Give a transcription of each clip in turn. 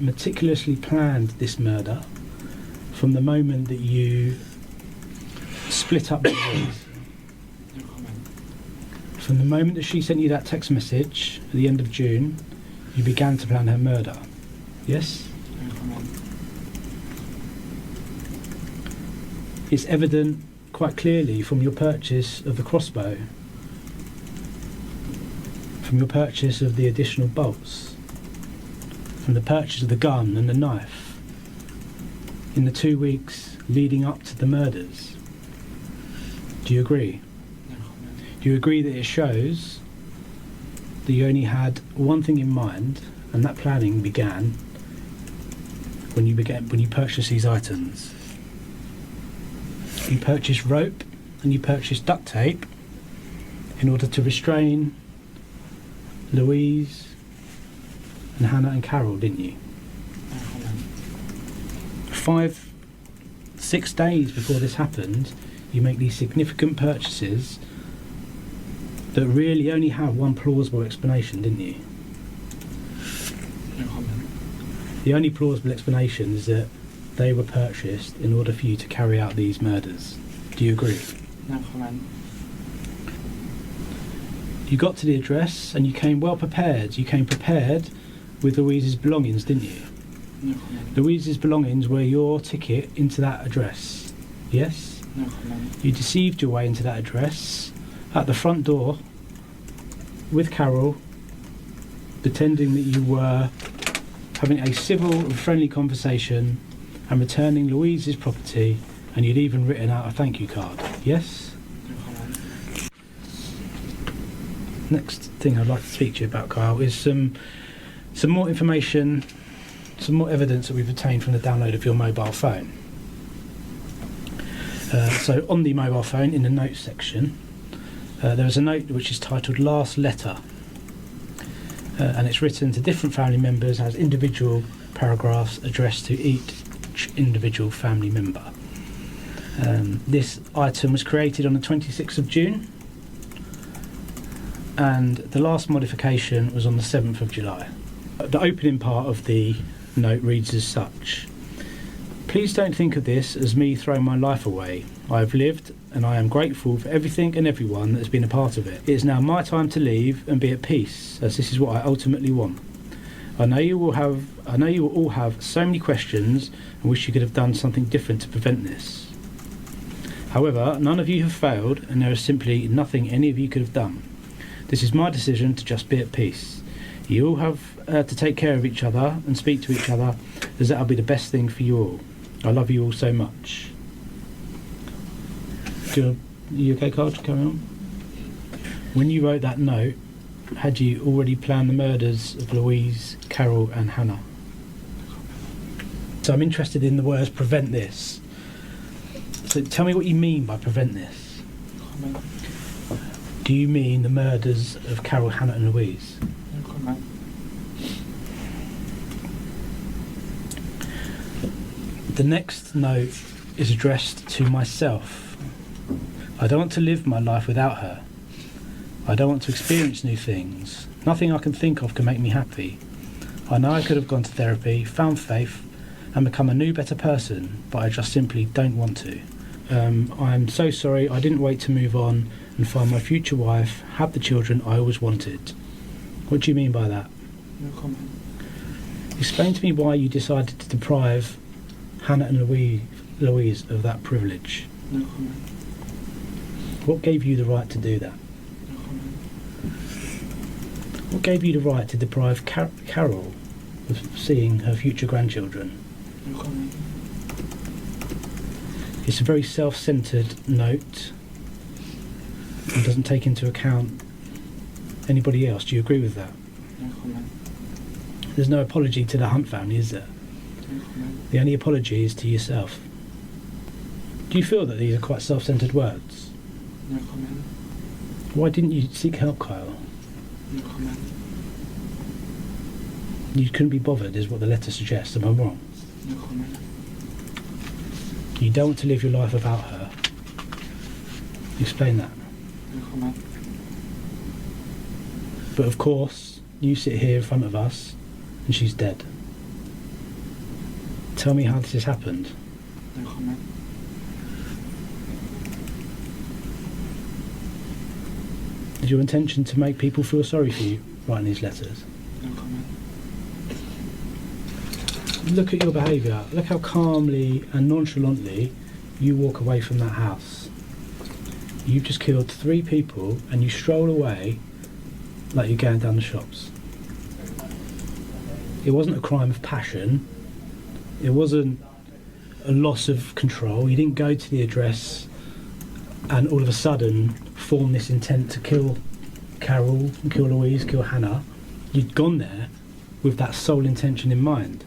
meticulously planned this murder from the moment that you split up Louise. No comment. From the moment that she sent you that text message at the end of June, you began to plan her murder. Yes? No comment. It's evident quite clearly from your purchase of the crossbow, from your purchase of the additional bolts, from the purchase of the gun and the knife, in the 2 weeks leading up to the murders. Do you agree? No comment. Do you agree that it shows that you only had one thing in mind, and that planning began when you purchased these items? You purchased rope and you purchased duct tape in order to restrain Louise and Hannah and Carol, didn't you? No comment. 6 days before this happened, you make these significant purchases that really only have one plausible explanation, didn't you? No comment. The only plausible explanation is that they were purchased in order for you to carry out these murders. Do you agree? No comment. You got to the address and you came well prepared. You came prepared with Louise's belongings, didn't you? No comment. Louise's belongings were your ticket into that address. Yes? No comment. You deceived your way into that address at the front door with Carol, pretending that you were having a civil and friendly conversation and returning Louise's property, and you'd even written out a thank you card. Yes? No comment. Next thing I'd like to speak to you about, Kyle, is some more information, some more evidence that we've obtained from the download of your mobile phone. So on the mobile phone, in the notes section, there is a note which is titled Last Letter, and it's written to different family members as individual paragraphs addressed to each individual family member. This item was created on the 26th of June, and the last modification was on the 7th of July. The opening part of the note reads as such: "Please don't think of this as me throwing my life away. I have lived, and I am grateful for everything and everyone that has been a part of it. It is now my time to leave and be at peace, as this is what I ultimately want. I know you will all have so many questions and wish you could have done something different to prevent this. However, none of you have failed, and there is simply nothing any of you could have done. This is my decision to just be at peace. You all have to take care of each other and speak to each other, as that will be the best thing for you all. I love you all so much." You okay, Carl? Carry on. When you wrote that note, had you already planned the murders of Louise, Carol and Hannah? So I'm interested in the words "prevent this." So tell me what you mean by "prevent this." Comment. Do you mean the murders of Carol, Hannah and Louise? No comment. The next note is addressed to myself. I don't want to live my life without her. I don't want to experience new things. Nothing I can think of can make me happy. I know I could have gone to therapy, found faith, and become a new, better person, but I just simply don't want to. I'm so sorry I didn't wait to move on and find my future wife, have the children I always wanted. What do you mean by that? No comment. Explain to me why you decided to deprive Hannah and Louise of that privilege. No comment. What gave you the right to do that? No comment. What gave you the right to deprive Carol of seeing her future grandchildren? No comment. It's a very self-centred note and doesn't take into account anybody else. Do you agree with that? No comment. There's no apology to the Hunt family, is there? No comment. The only apology is to yourself. Do you feel that these are quite self-centred words? No comment. Why didn't you seek help, Kyle? No comment. You couldn't be bothered, is what the letter suggests. Am I wrong? No comment. You don't want to live your life without her. Explain that. No comment. But of course, you sit here in front of us and she's dead. Tell me how this has happened. No comment. Is your intention to make people feel sorry for you writing these letters? No comment. Look at your behaviour. Look how calmly and nonchalantly you walk away from that house. You've just killed 3 people and you stroll away like you're going down the shops. It wasn't a crime of passion. It wasn't a loss of control. You didn't go to the address and all of a sudden form this intent to kill Carol, kill Louise, kill Hannah. You'd gone there with that sole intention in mind.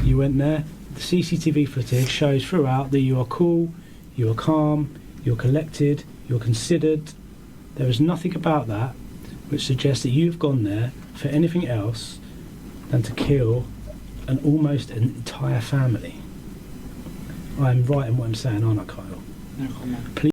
You went there. The CCTV footage shows throughout that you are cool, you are calm, you're collected, you're considered. There is nothing about that which suggests that you've gone there for anything else than to kill almost an entire family. I'm right in what I'm saying, aren't I, Kyle? No comment. Please